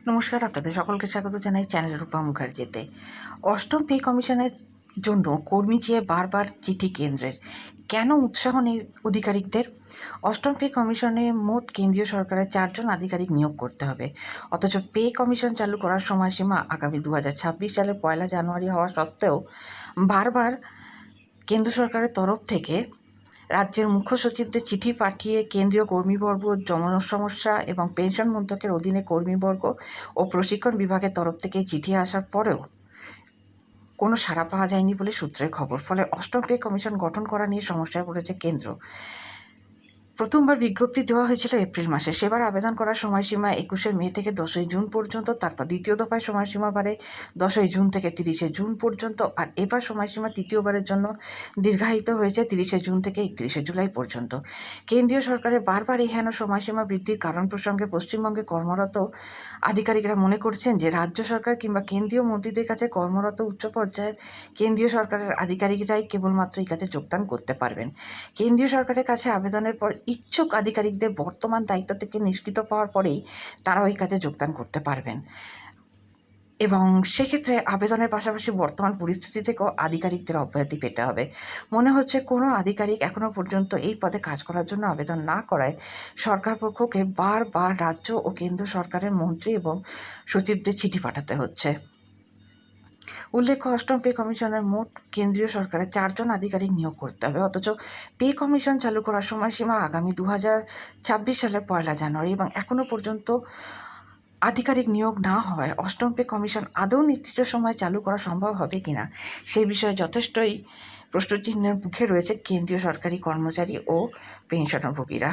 নমস্কার, আপনাদের সকলকে স্বাগত জানাই চ্যানেল রূপা মুখার্জিতে। অষ্টম পে কমিশনের জন্য কর্মী চেয়ে বারবার চিঠি কেন্দ্রের, কেন উৎসাহ নেই আধিকারিকদের? অষ্টম পে কমিশনে মোট কেন্দ্রীয় সরকারের 4 জন আধিকারিক নিয়োগ করতে হবে, অথচ পে কমিশন চালু করার সময়সীমা আগামী 2026 সালের 1 জানুয়ারি হওয়া সত্ত্বেও বারবার কেন্দ্র সরকারের তরফ থেকে রাজ্যের মুখ্য সচিবদের চিঠি পাঠিয়ে কেন্দ্রীয় কর্মীবর্গ, জনসমস্যা এবং পেনশন মন্ত্রকের অধীনে কর্মীবর্গ ও প্রশিক্ষণ বিভাগের তরফ থেকে চিঠি আসার পরেও কোনো সাড়া পাওয়া যায়নি বলে সূত্রের খবর। ফলে অষ্টম পে কমিশন গঠন করা নিয়ে সমস্যায় পড়েছে কেন্দ্র। প্রথমবার বিজ্ঞপ্তি দেওয়া হয়েছিল এপ্রিল মাসে, সেবার আবেদন করার সময়সীমা 21 মে থেকে 10 জুন পর্যন্ত। তারপর দ্বিতীয় দফায় সময়সীমা বাড়ে 10 জুন থেকে 30 জুন পর্যন্ত। আর এবার সময়সীমা তৃতীয়বারের জন্য দীর্ঘায়িত হয়েছে 30 জুন থেকে 31 জুলাই পর্যন্ত। কেন্দ্রীয় সরকারের বারবার এই হেন সময়সীমা বৃদ্ধির কারণ প্রসঙ্গে পশ্চিমবঙ্গে কর্মরত আধিকারিকরা মনে করছেন যে রাজ্য সরকার কিংবা কেন্দ্রীয় মন্ত্রীদের কাছে কর্মরত উচ্চ পর্যায়ের কেন্দ্রীয় সরকারের আধিকারিকরাই কেবলমাত্র এই কাজে যোগদান করতে পারবেন। কেন্দ্রীয় সরকারের কাছে আবেদনের পর ইচ্ছুক আধিকারিকদের বর্তমান দায়িত্ব থেকে নিষ্কৃত পাওয়ার পরেই তারা ওই কাজে যোগদান করতে পারবেন, এবং সেক্ষেত্রে আবেদনের পাশাপাশি বর্তমান পরিস্থিতি থেকেও আধিকারিকদের অব্যাহতি পেতে হবে। মনে হচ্ছে কোনো আধিকারিক এখনও পর্যন্ত এই পদে কাজ করার জন্য আবেদন না করায় সরকার পক্ষকে বারবার রাজ্য ও কেন্দ্র সরকারের মন্ত্রী এবং সচিবদের চিঠি পাঠাতে হচ্ছে। উল্লেখ্য, অষ্টম পে কমিশনের মোট কেন্দ্রীয় সরকারের 4 জন আধিকারিক নিয়োগ করতে হবে, অথচ পে কমিশন চালু করার সময়সীমা আগামী 2026 সালের 1 জানুয়ারি, এবং এখনও পর্যন্ত আধিকারিক নিয়োগ না হওয়ায় অষ্টম পে কমিশন আদৌ নির্দিষ্ট সময় চালু করা সম্ভব হবে কিনা সেই বিষয়ে যথেষ্টই প্রশ্নচিহ্নের মুখে রয়েছে কেন্দ্রীয় সরকারি কর্মচারী ও পেনশনভোগীরা।